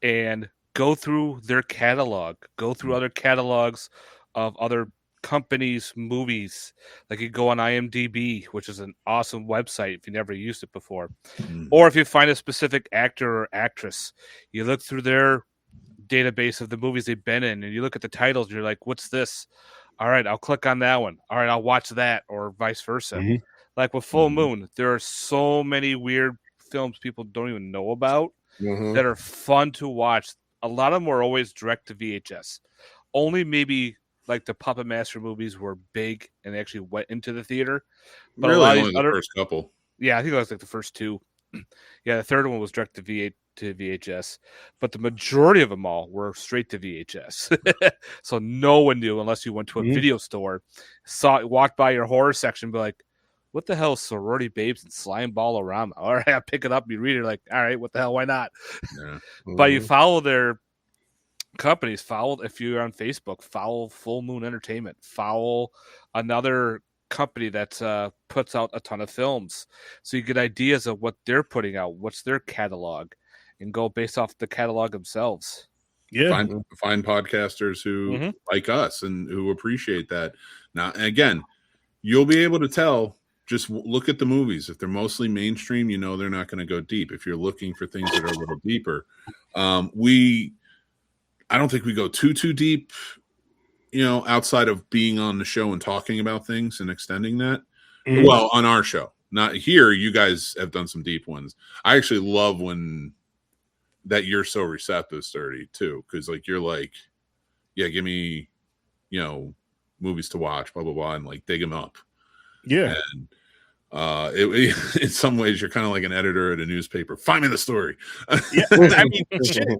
and go through their catalog, go through other catalogs of other companies' movies. Like you go on IMDb, which is an awesome website if you never used it before. Or if you find a specific actor or actress, you look through their database of the movies they've been in, and you look at the titles, and you're like, what's this? All right, I'll click on that one. All right, I'll watch that, or vice versa. Like with Full Moon, there are so many weird films people don't even know about that are fun to watch. A lot of them were always direct to VHS. Only maybe like the Puppet Master movies were big and they actually went into the theater. But really, a lot of only the first couple. Yeah, I think that was like the first two. Yeah, the third one was direct to VHS, but the majority of them all were straight to VHS. So no one knew unless you went to a video store, walked by your horror section, be like, what the hell is Sorority Babes and Slimeball Bowl-O-Rama? All right, I pick it up, you read it, like, all right, what the hell, why not? Yeah. But you follow their companies, if you're on Facebook, follow Full Moon Entertainment, follow another company that puts out a ton of films. So you get ideas of what they're putting out, what's their catalog, and go based off the catalog themselves. Yeah. Find podcasters who like us and who appreciate that. Now, again, you'll be able to tell. Just look at the movies. If they're mostly mainstream, they're not going to go deep. If you're looking for things that are a little deeper, I don't think we go too deep, outside of being on the show and talking about things and extending that. Well, on our show, not here. You guys have done some deep ones. I actually love when that you're so receptive, Sturdy, too, because like you're like, yeah, give me, movies to watch, blah blah blah, and like dig them up. Yeah. And in some ways, you're kind of like an editor at a newspaper. Find me the story. Yeah, I mean,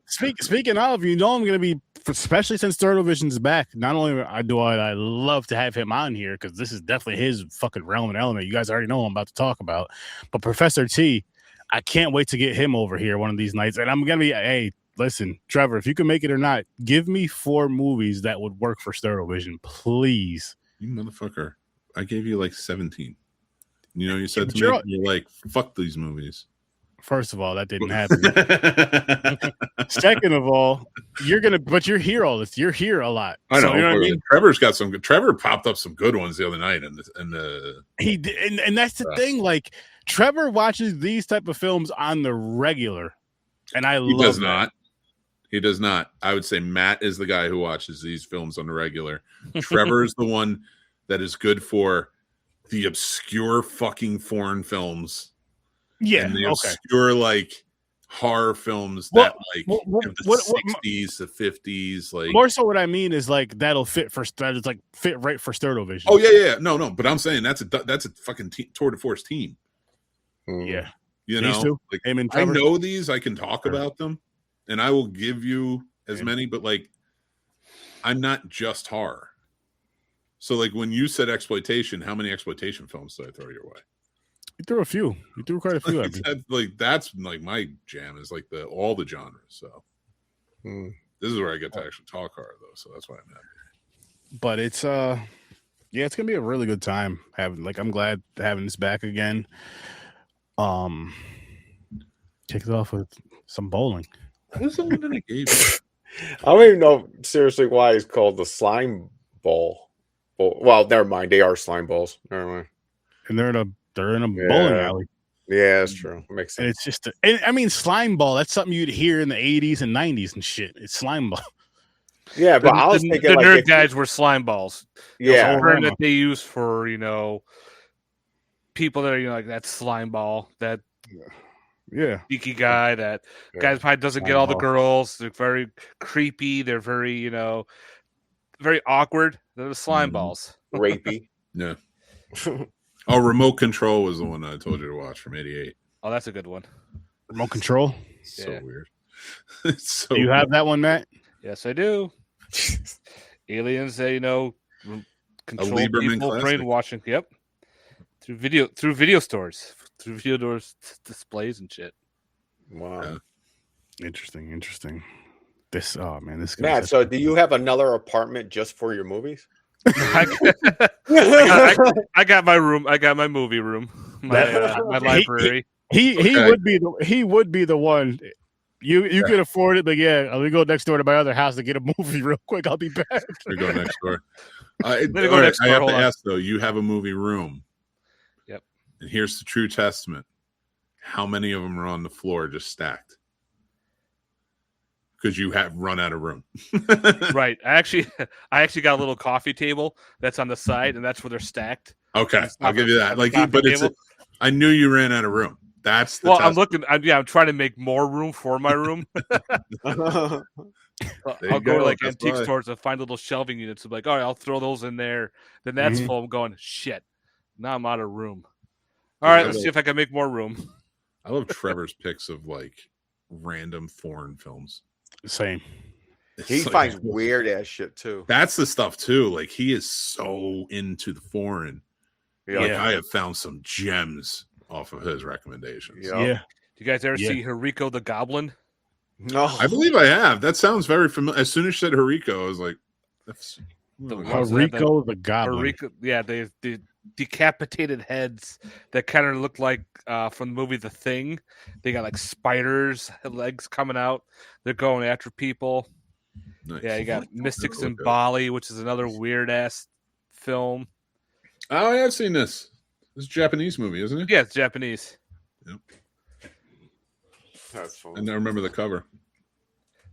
speaking of, I'm going to be, especially since Sturd-O-Vision is back. Not only do I love to have him on here because this is definitely his fucking realm and element. You guys already know what I'm about to talk about. But Professor T, I can't wait to get him over here one of these nights. And I'm going to be, hey, listen, Trevor, if you can make it or not, give me 4 movies that would work for Sturd-O-Vision, please. You motherfucker. I gave you like 17. You said to me, you're like, fuck these movies. First of all, that didn't happen. Second of all, you're here all this. You're here a lot. I know. So, you know what I mean? Trevor's got some good. Trevor popped up some good ones the other night, he did, and that's the thing. Like Trevor watches these type of films on the regular, and he does not. He does not. I would say Matt is the guy who watches these films on the regular. Trevor is the one that is good for the obscure fucking foreign films. Yeah. And the obscure like horror films that like the 60s, the 50s. Like more so what I mean is like that'll fit right for Sturd-O-Vision. Oh yeah. No. But I'm saying that's a fucking tour de force team. Yeah. Like, I know these, I can talk about them. and I will give you as many, but like, I'm not just horror. So like when you said exploitation, how many exploitation films did I throw your way? You threw a few. You threw quite a few. That's like my jam is like all the genres. So this is where I get to actually talk horror though. So that's why I'm happy. But it's it's gonna be a really good time I'm glad having this back again. Kick it off with some bowling. What was the one that I gave you? I don't even know seriously why it's called the Slime Ball. Well, never mind. They are slime balls. Never mind. And they're in a bowling alley. Yeah, that's true. Makes sense. And it's just slime ball. That's something you'd hear in the 80s and 90s and shit. It's slime ball. Yeah, but I was thinking the nerd guys were slime balls. Yeah, the term that they use for people that are like that slime ball, that geeky guy, that guy probably doesn't get all the girls. They're very creepy. They're very very awkward. They're the slime balls. Rapey. Yeah. Oh, Remote Control was the one I told you to watch from '88. Oh, that's a good one. Remote Control. So weird. It's so. Do you have that one, Matt? Yes, I do. Aliens, control people, brainwashing. Yep. Through video stores, through video doors, displays and shit. Wow. Yeah. Interesting. This Matt, so do you have another apartment just for your movies? I got my room. I got my movie room. My library. He would be the one. You can afford it, but let me go next door to my other house to get a movie real quick. I'll be back. We go next door. I have to ask though. You have a movie room. Yep. And here's the true testament. How many of them are on the floor just stacked? Because you have run out of room. Right. I actually got a little coffee table that's on the side, and that's where they're stacked. Okay, I'll give you that. I knew you ran out of room. That's the I'm looking. I'm trying to make more room for my room. I'll go to like antique stores and find little shelving units. I'm like, all right, I'll throw those in there. Then that's full. I'm going, shit. Now I'm out of room. All right, let's see if I can make more room. I love Trevor's picks of like random foreign films. Same. He finds weird ass shit too. That's the stuff too. Like he is so into the foreign. Yeah, like, I have found some gems off of his recommendations. Yeah. Do you guys ever see Hariko the Goblin? No, I believe I have. That sounds very familiar. As soon as you said Hariko, I was like, "That's Hariko the Goblin." The decapitated heads that kind of look like from the movie The Thing. They got like spiders legs coming out. They're going after people. Nice. Yeah, you got Mystics in Bali, which is another weird ass film. Oh, I have seen this. This is a Japanese movie, isn't it? Yeah, it's Japanese. Yep. That's funny. And I remember the cover.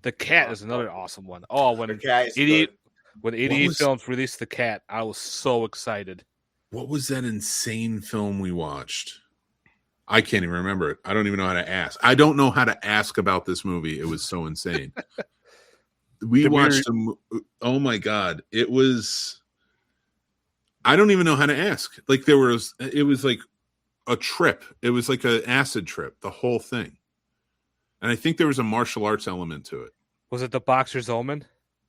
The Cat is another awesome one. Oh, when 88 Films released The Cat, I was so excited. What was that insane film we watched? I can't even remember it. I don't even know how to ask. I don't know how to ask about this movie. It was so insane. We watched oh my God. It was, I don't even know how to ask. Like it was like a trip. It was like an acid trip, the whole thing. And I think there was a martial arts element to it. Was it The Boxer's Omen?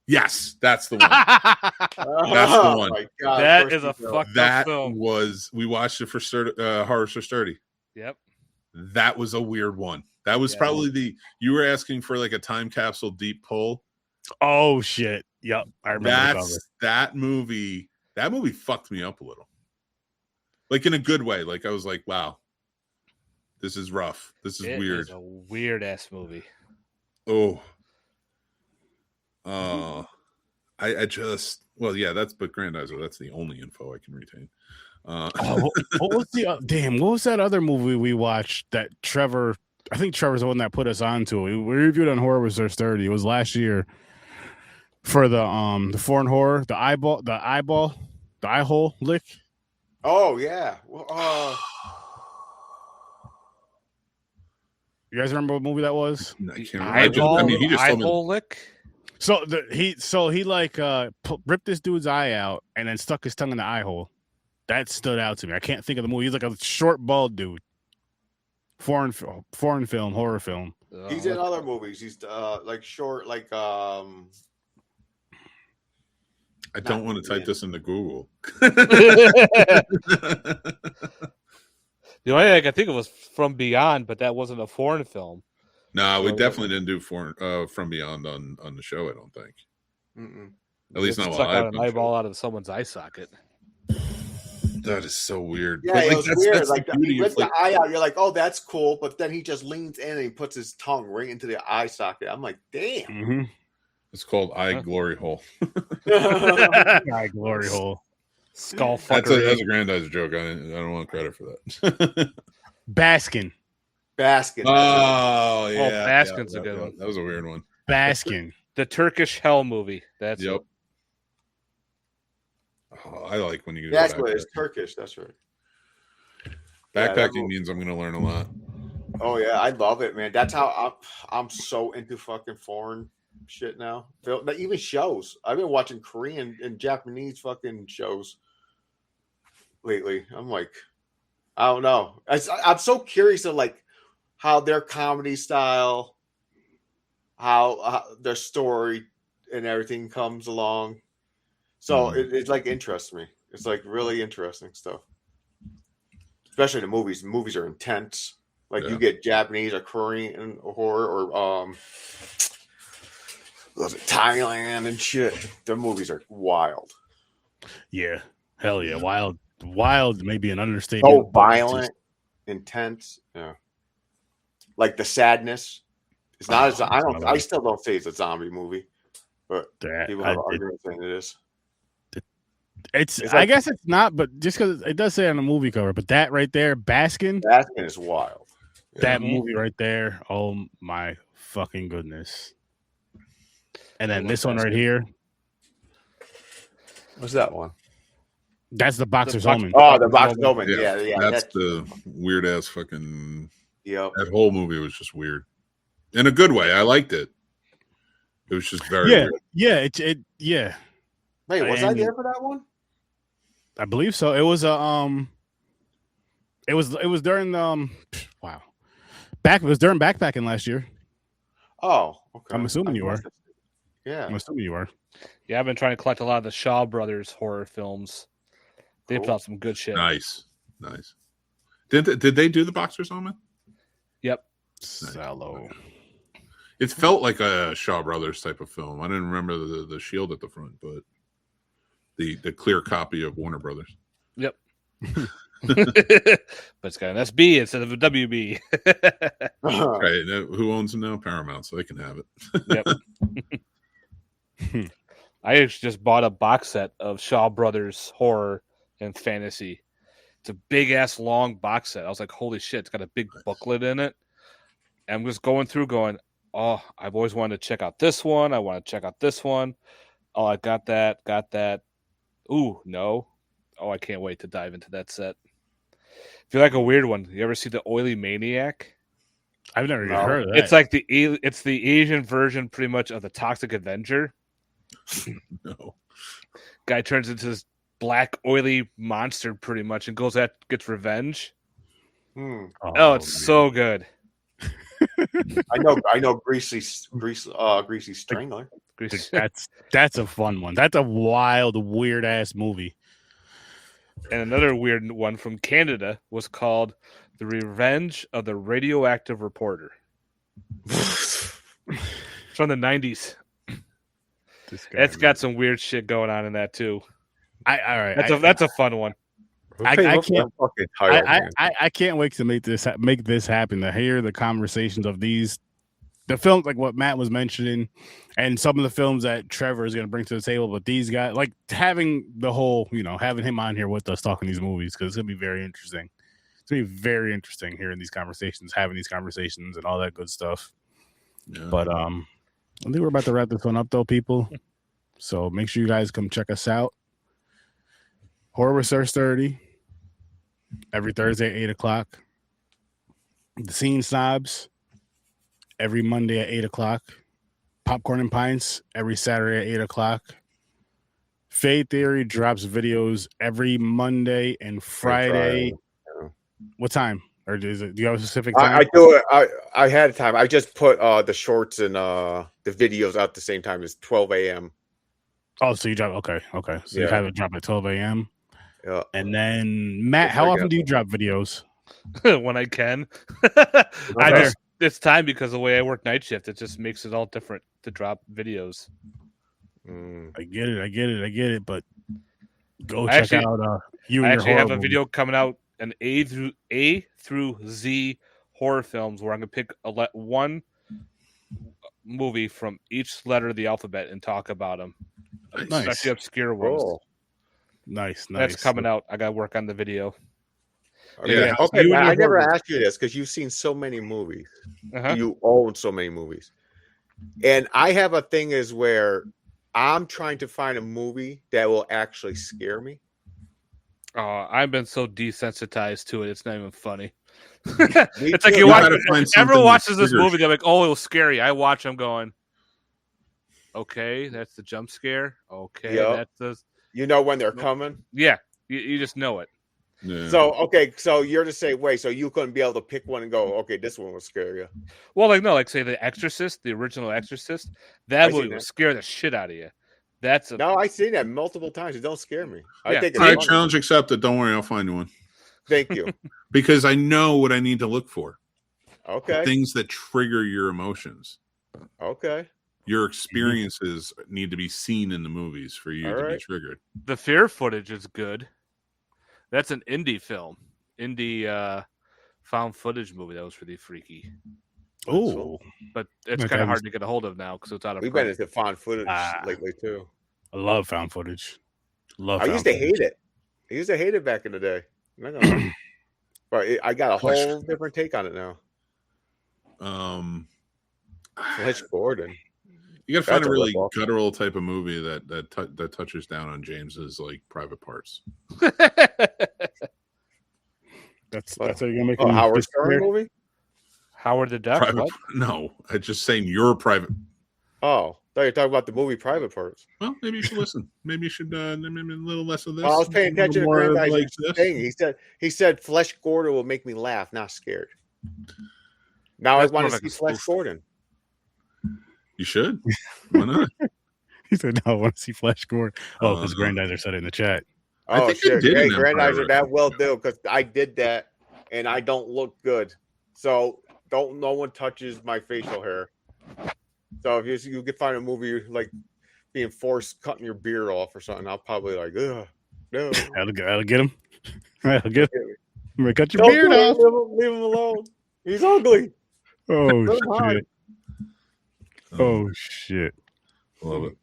Yes, that's the one. That's the one. My God, that is a fucked up film. We watched it for Horror for Sturdy. Yep. That was a weird one. That was probably you were asking for like a time capsule deep pull. Oh shit. Yep. I remember that movie. That movie fucked me up a little. Like in a good way. Like I was like, wow. This is rough. This is weird. It's a weird ass movie. Oh. I just but Grandizer, that's the only info I can retain. What was what was that other movie we watched that Trevor? I think Trevor's the one that put us onto it. We reviewed on Horror was There's 30. It was last year for the foreign horror, the eye hole lick. Oh yeah. Well, you guys remember what movie that was? I can't remember. He just told me. Lick. So he like ripped this dude's eye out and then stuck his tongue in the eye hole. That stood out to me. I can't think of the movie. He's like a short, bald dude. Foreign film, horror film. He's in other movies. He's like short, like I don't want to type this into Google. The only thing I can think of was From Beyond, but that wasn't a foreign film. No, we definitely didn't do From Beyond on the show. I don't think. At least not while I've an eyeball out of someone's eye socket. That is so weird. Yeah, it was weird. That's like he ripped the eye out. You're like, oh, that's cool. But then he just leans in and he puts his tongue right into the eye socket. I'm like, damn. Mm-hmm. It's called eye glory hole. Eye glory hole. Skull fucker. That's a Grindhouse joke. I don't want credit for that. Baskin. Oh, yeah. Baskin's a good one. That was a weird one. Baskin. The Turkish Hell movie. That's yep. Oh, I like when you do that's what it's Turkish. That's right. Backpacking means I'm going to learn a lot. Oh yeah, I love it, man. That's how I'm so into fucking foreign shit now. Even shows. I've been watching Korean and Japanese fucking shows lately. I'm like, I don't know. I'm so curious of like how their comedy style, how their story and everything comes along. So it like interests me. It's like really interesting stuff. Especially the movies. The movies are intense. Like you get Japanese or Korean horror or Thailand and shit. The movies are wild. Yeah. Hell yeah. Wild may be an understatement. So violent, intense. Yeah. Like the sadness. It's not as I still don't say it's a zombie movie. But people have arguments saying it is. It's like, I guess it's not, but just because it does say on the movie cover, but that right there, Baskin is wild. That movie right there, oh my fucking goodness. And then this one right here. What's that one? That's the Boxer's Omen. Oh, the Boxer's Omen. Yeah. That's the weird ass fucking. Yep. That whole movie was just weird, in a good way. I liked it. It was just very weird. Yeah. Wait, was I there for that one? I believe so. It was It was during wow. It was during backpacking last year. Oh, okay. I'm assuming you were. Yeah. I'm assuming you were. Yeah, I've been trying to collect a lot of the Shaw Brothers horror films. They put out some good shit. Nice. Did they do the Boxer's Omen? Yep. Sallow. It felt like a Shaw Brothers type of film. I didn't remember the shield at the front, but the clear copy of Warner Brothers. Yep. But it's got an SB instead of a WB. Right. Who owns them now? Paramount, so they can have it. Yep. I actually just bought a box set of Shaw Brothers horror and fantasy. It's a big ass long box set. I was like, holy shit, it's got a big booklet in it. And I'm just going through going, oh, I've always wanted to check out this one. I want to check out this one. Oh, I got that. Ooh, no. Oh, I can't wait to dive into that set. If you like a weird one, you ever see The Oily Maniac? I've never even heard of that. It's like it's the Asian version pretty much of the Toxic Avenger. No. Guy turns into this black oily monster pretty much and gets revenge. Oh, it's so good. I know Greasy Strangler. That's a fun one. That's a wild, weird ass movie. And another weird one from Canada was called The Revenge of the Radioactive Reporter. It's from the 90s. It's got some weird shit going on in that too. That's a fun one. I can't wait to make this happen. To hear the conversations of the films, like what Matt was mentioning, and some of the films that Trevor is going to bring to the table. But these guys, like having the whole, having him on here with us talking these movies, because it's going to be very interesting. It's going to be very interesting hearing these conversations, having these conversations, and all that good stuff. Yeah. But I think we're about to wrap this one up, though, people. So make sure you guys come check us out. Horror Research 30 every Thursday at 8 o'clock. The Scene Snobs every Monday at 8 o'clock. Popcorn and Pints every Saturday at 8 o'clock. Fade Theory drops videos every Monday and Friday. What time? or is it? Do you have a specific time? I do it. I had time. I just put the shorts and the videos out at the same time. It's 12 a.m. Oh, so you drop? Okay. So you have it drop at 12 a.m. Yeah. And then Matt, how often do you drop videos? When I can. It's time because the way I work night shift, it just makes it all different to drop videos. I get it. But go check out you. I actually have a video coming out, an A through Z horror films, where I'm gonna pick one movie from each letter of the alphabet and talk about them, especially obscure ones. Oh. Nice. That's coming out. I got to work on the video. Okay, Matt, I never asked you this because you've seen so many movies. You own so many movies, and I have a thing is where I'm trying to find a movie that will actually scare me. I've been so desensitized to it; it's not even funny. It's like you watch. Everyone watches this movie, they're like, "Oh, it was scary." I watch them going, "Okay, that's the jump scare. Okay, that's the." You know when they're coming. Yeah, you just know it. Yeah. So you're to say, wait, so you couldn't be able to pick one and go, okay, this one will scare you. Well, say The Exorcist, the original Exorcist, that movie will scare the shit out of you. No, I've seen that multiple times. It don't scare me. I think it's funny. Challenge accepted. Don't worry, I'll find one. Thank you. Because I know what I need to look for. Okay. Things that trigger your emotions. Okay. Your experiences need to be seen in the movies for you to be triggered. The fear footage is good. That's an indie film. Indie found footage movie that was really freaky. Oh. But it's kind of hard to get a hold of now because it's out of We've been into found footage lately too. I love found footage. I used to hate it. I used to hate it back in the day. But I got a whole different take on it now. Flash Gordon. You got to find a really guttural type of movie that touches down on James's like private parts. That's how you're gonna make a Howard Stern movie. Howard the Duck? No, I'm just saying your private. Oh, I thought you were talking about the movie Private Parts. Well, maybe you should listen. Maybe you should maybe a little less of this. Well, I was paying attention to Grindhouse's thing. He said Flesh Gordon will make me laugh, not scared. Now I want to see Flesh Gordon. You should. Why not? He said, "No, I want to see Flesh Gordon." Oh, because Grandizer said it in the chat. Oh shit! Hey, Grandizer, that will do because I did that and I don't look good. So no one touches my facial hair. So if you could find a movie like being forced cutting your beard off or something, I'll probably like, ugh, no. That'll get him. That'll get him. I'm gonna cut your beard off. Leave him alone. He's ugly. Oh shit. Oh shit. Love it.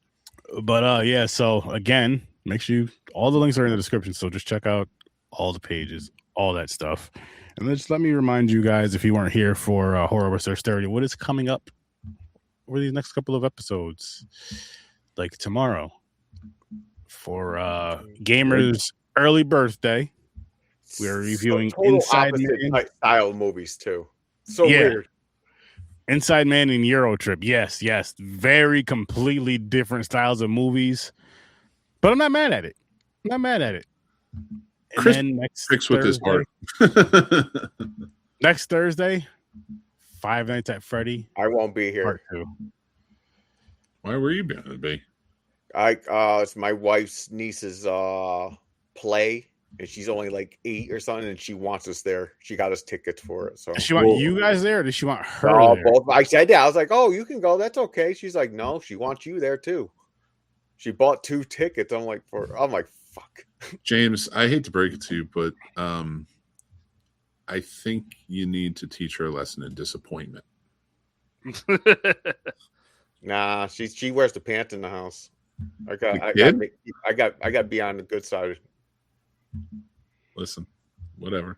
But yeah, so again, make sure all the links are in the description. So just check out all the pages, all that stuff. And then just let me remind you guys, if you weren't here for Horror Research 30, what is coming up over these next couple of episodes? Like tomorrow for Gamer's early birthday. We're reviewing Inside Man style movies too. So weird. Inside Man and Euro Trip. Yes. Very completely different styles of movies. But I'm not mad at it. Chris next with his heart. Next Thursday, Five Nights at Freddy. I won't be here. Part 2. Why were you going to be? It's my wife's niece's play, and she's only like 8 or something, and she wants us there. She got us tickets for it. So does she want you guys there, or does she want her there? Both. I said that. I was like, "Oh, you can go. That's okay." She's like, "No, she wants you there too." She bought 2 tickets. I'm like, fuck. James, I hate to break it to you, but I think you need to teach her a lesson in disappointment. Nah, she wears the pants in the house. I got be on the good side. Listen, whatever.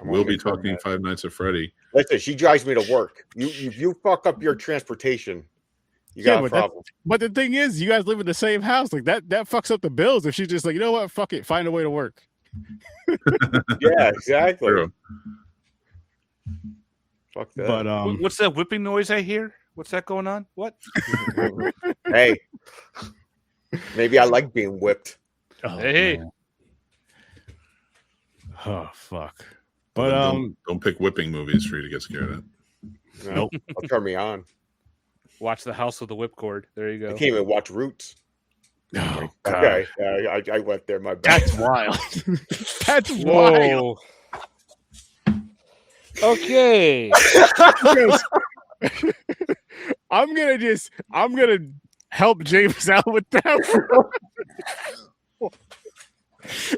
We'll be talking Five Nights at Freddy. Listen, she drives me to work. You fuck up your transportation. You got a problem. But the thing is, you guys live in the same house. Like that fucks up the bills. If she's just like, you know what, fuck it, find a way to work. Yeah, exactly. True. Fuck that. But what's that whipping noise I hear? What's that going on? What? Hey, maybe I like being whipped. Hey. Oh fuck. But don't pick whipping movies for you to get scared at. No, Nope. I'll turn me on. Watch The House with the Whipcord. There you I go. can't even watch Roots. oh, God. Okay, I went there. My bad. That's wild. That's wild. Whoa. Okay. I'm gonna help James out with that.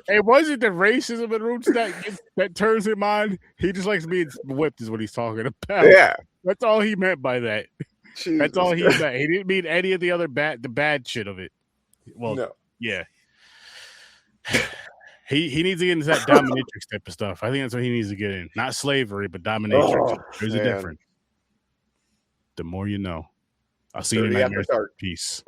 It wasn't the racism and Roots that turns him on. He just likes being whipped, is what he's talking about. Yeah, That's all he meant by that. Jesus. That's all he meant. He didn't mean any of the other bad shit of it. Well, No. yeah. He needs to get into that dominatrix type of stuff. I think that's what he needs to get in. Not slavery, but dominatrix. There's a difference. The more you know. I'll see you in Nightmares. Peace.